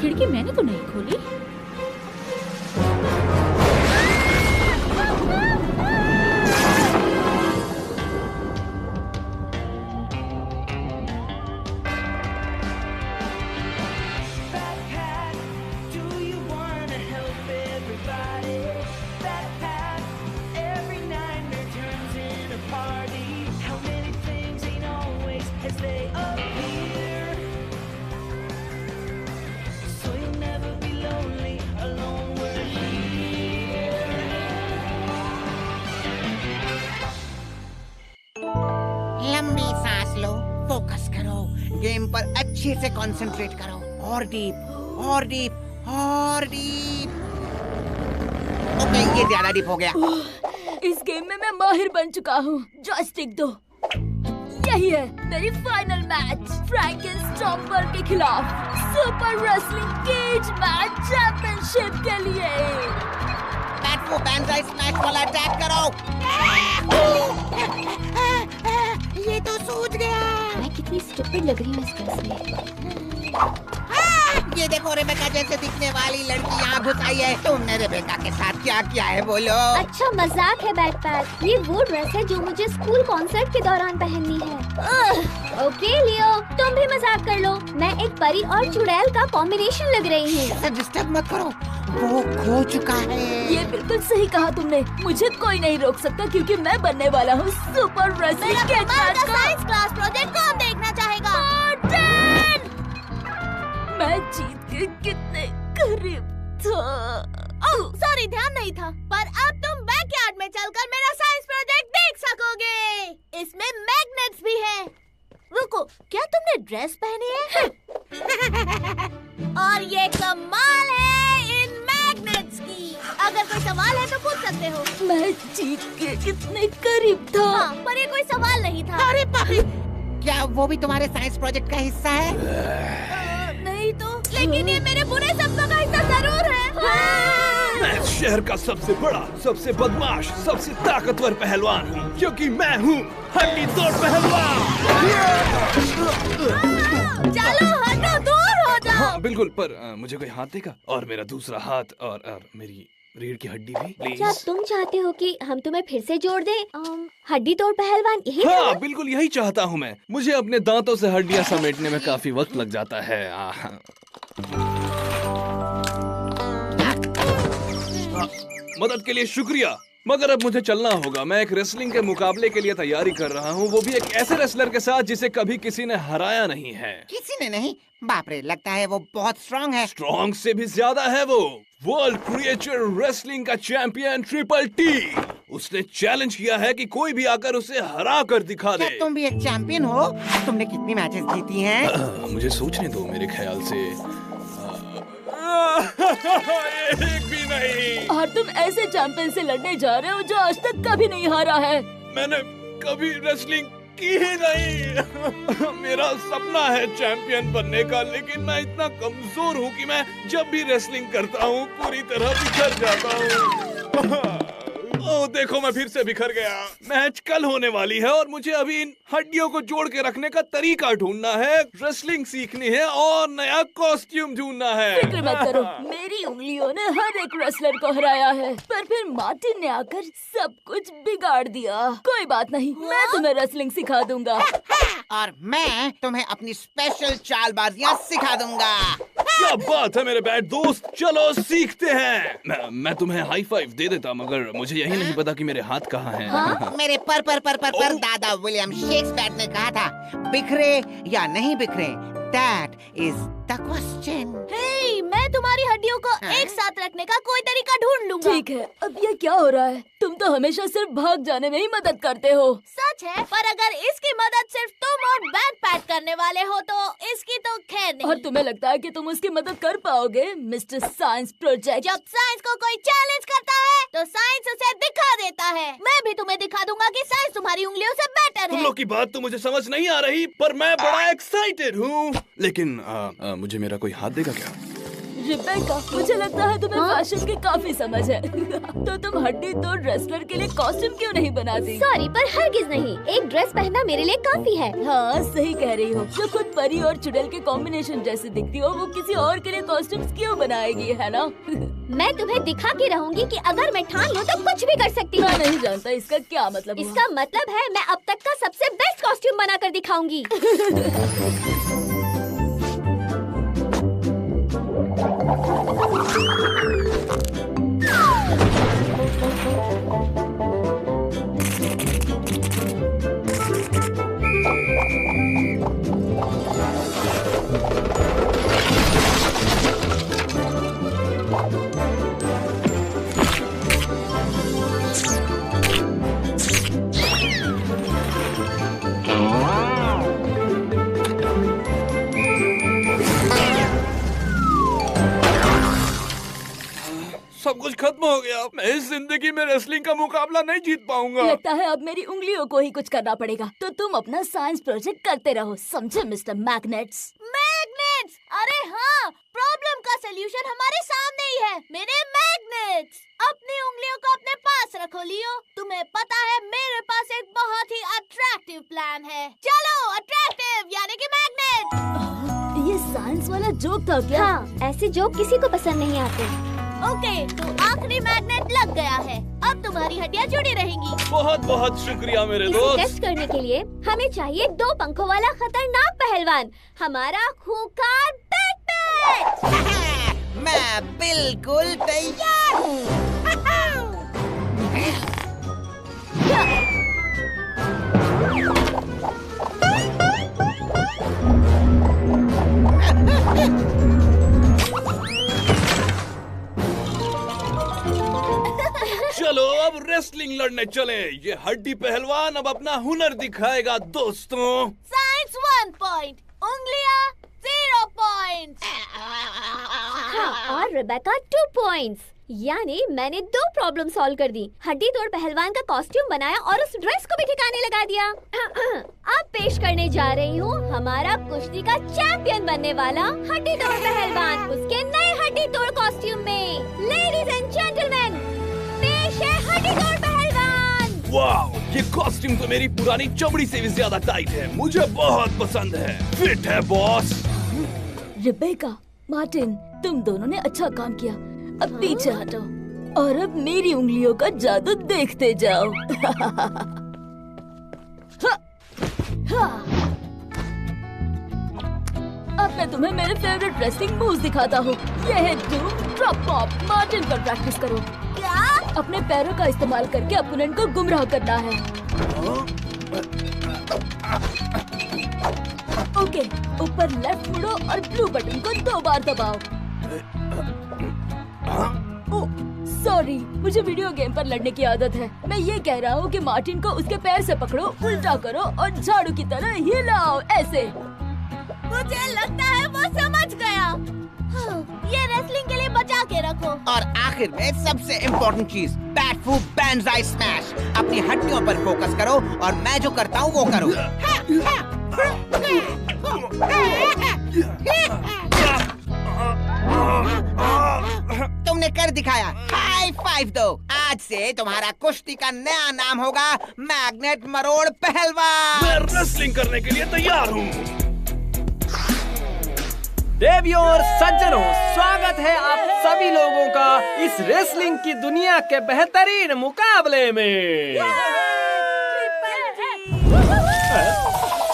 खिड़की मैंने तो नहीं खोली। लंबी सांस लो, फोकस करो, गेम पर अच्छे से कंसंट्रेट करो। और डीप, और डीप, और डीप। ओके, ये ज्यादा डीप हो गया। इस गेम में मैं माहिर बन चुका हूँ। जॉयस्टिक दो। यही है मेरी फाइनल मैच फ्रैंकेनस्टॉम्पर के खिलाफ super wrestling cage match championship के लिए। बैट को बैंजाई स्मैश वाला अटैक करो। ये तो सूझ गया। मैं कितनी स्टूपिड लग रही हूँ इस ड्रेस में। ये देखो, रेबेका जैसे दिखने वाली लड़की यहाँ घुस आई है। तुमने रेबेका के साथ क्या किया है बोलो? अच्छा मजाक है बैकपैक। ये वो ड्रेस है जो मुझे स्कूल कॉन्सर्ट के दौरान पहननी है। ओके लियो, तुम भी मजाक कर लो। मैं एक परी और चुड़ैल का कॉम्बिनेशन लग रही हूँ। डिस्टर्ब मत करो, वो खो चुका है। ये बिल्कुल सही कहा तुमने। मुझे कोई नहीं रोक सकता क्योंकि मैं बनने वाला हूँ सुपर रेसलिंग केज मैच का साइंस क्लास प्रोजेक्ट कौन देखना चाहेगा? मैं जीत के कितने करीब था। सॉरी, ध्यान नहीं था। पर अब तुम बैकयार्ड में चलकर मेरा साइंस प्रोजेक्ट देख सकोगे। इसमें मैग्नेट्स भी हैं। रुको, क्या तुमने ड्रेस पहनी है? और ये कमाल है इन मैग्नेट्स की। अगर कोई सवाल है तो पूछ सकते हो। मैं जीत के कितने करीब था। हाँ, पर ये कोई सवाल नहीं था। अरे बाप, क्या वो भी तुम्हारे साइंस प्रोजेक्ट का हिस्सा है? नहीं तो, लेकिन ये मेरे बुरे सपनों का हिस्सा जरूर है। मैं इस शहर का सबसे बड़ा, सबसे बदमाश, सबसे ताकतवर पहलवान हूँ, क्योंकि मैं हूँ हड्डी तोड़ पहलवान। चलो हटो, दूर हो जाओ। हाँ बिल्कुल, पर मुझे कोई हाथ देगा? और मेरा दूसरा हाथ और मेरी रीढ़ की हड्डी भी प्लीज। क्या तुम चाहते हो कि हम तुम्हें फिर से जोड़ दें? हड्डी तोड़ पहलवान यही? हाँ बिल्कुल यही चाहता हूँ मैं। मुझे अपने दांतों से हड्डियाँ समेटने में काफी वक्त लग जाता है। मदद के लिए शुक्रिया, मगर अब मुझे चलना होगा। मैं एक रेसलिंग के मुकाबले के लिए तैयारी कर रहा हूँ, वो भी एक ऐसे रेसलर के साथ जिसे कभी किसी ने हराया नहीं है। किसी ने नहीं? बाप रे, लगता है वो बहुत स्ट्रॉन्ग है। स्ट्रॉन्ग से भी ज्यादा है वो। वर्ल्ड क्रिएचर रेसलिंग का चैंपियन ट्रिपल टी। उसने चैलेंज किया है कि कोई भी आकर उसे हरा कर दिखा दे। क्या तुम भी एक चैंपियन हो? तुमने कितनी मैचेस जीती हैं? मुझे सोचने दो, मेरे ख्याल से एक भी नहीं। और तुम ऐसे चैंपियन से लड़ने जा रहे हो जो आज तक कभी नहीं हारा है। मैंने कभी रेसलिंग की ही नहीं। मेरा सपना है चैंपियन बनने का, लेकिन मैं इतना कमजोर हूँ कि मैं जब भी रेसलिंग करता हूँ पूरी तरह बिखर जाता हूँ। ओह देखो, मैं फिर से बिखर गया। मैच कल होने वाली है और मुझे अभी इन हड्डियों को जोड़ के रखने का तरीका ढूंढना है, रेसलिंग सीखनी है और नया कॉस्ट्यूम ढूंढना है। फिक्र मत करो, मेरी उंगलियों ने हर एक रेसलर को हराया है, पर फिर मार्टिन ने आकर सब कुछ बिगाड़ दिया। कोई बात नहीं, मैं तुम्हें रेसलिंग सिखा दूंगा। और मैं तुम्हें अपनी स्पेशल चालबाजियां सिखा दूंगा। क्या बात है मेरे बैड दोस्त, चलो सीखते हैं। मैं तुम्हें हाई फाइव दे देता, मगर मुझे यही नहीं पता कि मेरे हाथ कहाँ हैं। मेरे पर दादा विलियम शेक्सपियर ने कहा था, बिखरे या नहीं बिखरे, दैट इज द क्वेश्चन। हे, मैं तुम्हारी हड्डियों को एक साथ रखने का कोई तरीका ढूंढ लूंगा। ठीक है, अब ये क्या हो रहा है? तुम तो हमेशा सिर्फ भाग जाने में ही मदद करते हो। सच है, पर अगर इसकी मदद सिर्फ तुम और बैकपैक करने वाले हो तो इसकी तो खैर नहीं। और तुम्हें लगता है कि तुम उसकी मदद कर पाओगे, मिस्टर साइंस प्रोजेक्ट? जब साइंस को कोई चैलेंज करता है तो साइंस उसे दिखा देता है। मैं भी तुम्हें दिखा दूंगा कि साइंस तुम्हारी उंगलियों से बेटर तुम है। लोग की बात तो मुझे समझ नहीं आ रही, पर मैं बड़ा एक्साइटेड हूँ। लेकिन मुझे मेरा कोई हाथ देगा क्या? रिबेका, मुझे लगता है तुम्हें फैशन की काफी समझ है। तो तुम हड्डी तोड़ रेसलर के लिए कॉस्ट्यूम क्यों नहीं बनाती? सॉरी, पर हरगिज नहीं। एक ड्रेस पहनना मेरे लिए काफी है। हाँ, सही कह रही हो। जो खुद परी और चुड़ैल के कॉम्बिनेशन जैसी दिखती हो, वो किसी और के लिए कॉस्ट्यूम्स क्यों बनाएगी, है ना? मैं तुम्हें दिखा के रहूंगी कि अगर मैं ठान लूँ तो कुछ भी कर सकती हूँ। मैं नहीं जानता इसका क्या मतलब हुआ। इसका मतलब है मैं अब तक का सबसे बेस्ट कॉस्ट्यूम बना कर दिखाऊंगी। सब कुछ खत्म हो गया। मैं इस जिंदगी में रेसलिंग का मुकाबला नहीं जीत पाऊंगा। लगता है अब मेरी उंगलियों को ही कुछ करना पड़ेगा। तो तुम अपना साइंस प्रोजेक्ट करते रहो, समझे मिस्टर मैग्नेट्स? मैग्नेट्स? अरे हाँ, प्रॉब्लम का सलूशन हमारे सामने ही है। मेरे मैग्नेट्स, अपनी उंगलियों को अपने पास रखो लियो। तुम्हें पता है मेरे पास एक बहुत ही अट्रैक्टिव प्लान है। चलो, अट्रैक्टिव यानी कि मैग्नेट। ये साइंस वाला जोक था क्या? हाँ, ऐसे जोक किसी को पसंद नहीं आते। ओके, तो आखिरी मैग्नेट लग गया है। अब तुम्हारी हड्डियाँ जुड़ी रहेंगी। बहुत बहुत शुक्रिया मेरे इसे दोस्त। टेस्ट करने के लिए हमें चाहिए 2 पंखों वाला खतरनाक पहलवान, हमारा खूंखार बैकपैच। मैं बिल्कुल तैयार हूँ। चलो अब रेसलिंग लड़ने चले। ये हड्डी पहलवान अब अपना हुनर दिखाएगा दोस्तों। साइंस 1 पॉइंट, उंगलियां 0 पॉइंट। हाँ, और रिबेका 2 पॉइंट्स। यानी मैंने 2 प्रॉब्लम सॉल्व कर दी। हड्डी तोड़ पहलवान का कॉस्ट्यूम बनाया और उस ड्रेस को भी ठिकाने लगा दिया। अब पेश करने जा रही हूँ हमारा कुश्ती का चैंपियन बनने वाला हड्डी तोड़ पहलवान, उसके नए हड्डी तोड़ कॉस्ट्यूम में। लेडीज एंड जेंटलमैन, पेश है हड्डी तोड़ पहलवान। वाह, ये कॉस्ट्यूम तो मेरी पुरानी चमड़ी से भी ज्यादा टाइट है। मुझे बहुत पसंद है। फिट है बॉस। रिबेका, मार्टिन, तुम दोनों ने अच्छा काम किया। अब पीछे हटो और अब मेरी उंगलियों का जादू देखते जाओ। अब मैं तुम्हें मेरे फेवरेट रेसलिंग मूव्स दिखाता हूँ। यह है डूम ड्रॉप पॉप। मार्टिन पर प्रैक्टिस करो। क्या? अपने पैरों का इस्तेमाल करके अपोनेंट को गुमराह करना है। ओके, ऊपर लेफ्ट मुड़ो और ब्लू बटन को 2 बार दबाओ। सॉरी, मुझे वीडियो गेम पर लड़ने की आदत है। मैं ये कह रहा हूँ कि मार्टिन को उसके पैर से पकड़ो, उल्टा करो और झाड़ू की तरह हिलाओ, ऐसे। मुझे लगता है वो समझ गया। ये रेसलिंग के लिए बचा के रखो। और आखिर में सबसे इम्पोर्टेंट चीज, बैट फू बैंजाई स्मैश। अपनी हड्डियों पर फोकस करो और मैं जो करता हूँ वो करो। तुमने कर दिखाया। हाई 5 दो। आज से तुम्हारा कुश्ती का नया नाम होगा मैग्नेट मरोड़ पहलवान। मैं रेसलिंग करने के लिए तैयार हूँ। देवियों और सज्जनों, स्वागत है आप सभी लोगों का इस रेसलिंग की दुनिया के बेहतरीन मुकाबले में।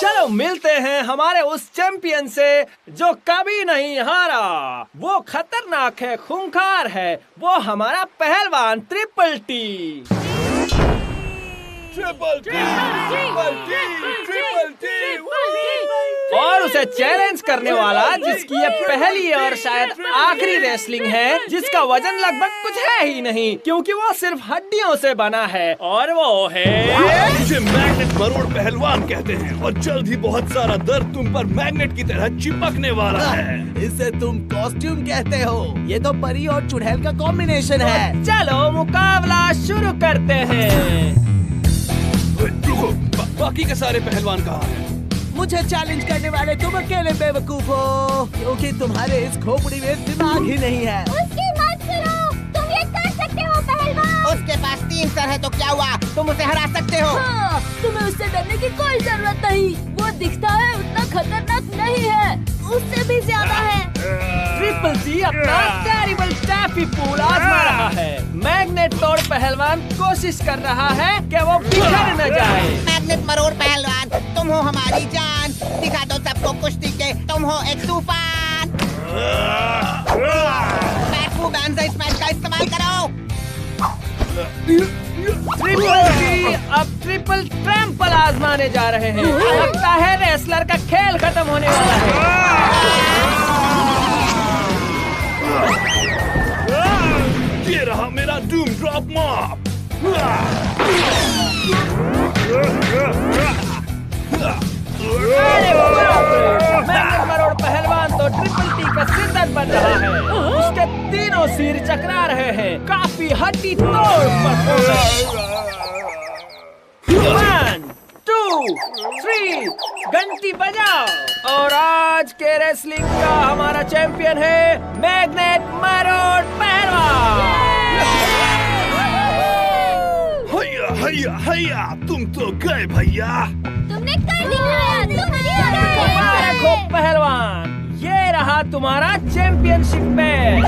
चलो मिलते हैं हमारे उस चैंपियन से जो कभी नहीं हारा। वो खतरनाक है, खूंखार है, वो हमारा पहलवान triple T. Triple T, triple T, triple T. और उसे चैलेंज करने वाला जिसकी ये पहली और शायद आखिरी रेसलिंग है, जिसका वजन लगभग कुछ है ही नहीं क्योंकि वो सिर्फ हड्डियों से बना है, और वो है मुझे मैग्नेट मरोड़ पहलवान कहते हैं और जल्द ही बहुत सारा दर्द तुम पर मैग्नेट की तरह चिपकने वाला है। इसे तुम कॉस्ट्यूम कहते हो। ये तो परी और चुड़ैल का कॉम्बिनेशन है। चलो मुकाबला शुरू करते हैं। रुको, बाकी के सारे पहलवान कहाँ हैं? मुझे चैलेंज करने वाले तुम अकेले बेवकूफ हो, क्योंकि तुम्हारे इस खोपड़ी में दिमाग ही नहीं है। उसकी मत सुनो, तुम ये कर सकते हो पहलवान। उसके पास 3 सर है तो क्या हुआ, तुम उसे हरा सकते हो। हाँ, तुम्हें उससे डरने की कोई जरूरत नहीं। वो दिखता है उतना खतरनाक नहीं है, उससे भी ज्यादा है। ट्रिपल जी अपना टेरिबल टैफी पूल आजमा रहा है। मैग्नेट तोड़ पहलवान कोशिश कर रहा है कि वो बिखर न जाए। मैग्नेट मरोड़ पहलवान, तुम हो हमारी जान। दिखा दो सबको कुश्ती के, तुम हो एक तूफान। बैकू बैंजा स्मैश का इस्तेमाल करो। ट्रिपल जी अब ट्रिपल ट्रैम्पल आजमाने जा रहे हैं। लगता है रेसलर का खेल खत्म होने वाला है। ये रहा मेरा डूम ड्रॉप मॉप। मैग्नेट मरोड़ पहलवान तो ट्रिपल टी का शिद्दत बन रहा है। उसके तीनों सिर चकरा रहे हैं। काफी हड्डी तोड़ परफॉर्मेंस। 1, 2, 3 घंटी बजाओ। और आज के रेसलिंग का हमारा चैंपियन है मैग्नेट मरोड़ पहलवान। हैया हैया हैया, तुम तो गए भैया। तुमने कर दिखाया, तुम जीत गए। मुबारक हो पहलवान, ये रहा तुम्हारा चैंपियनशिप मैच।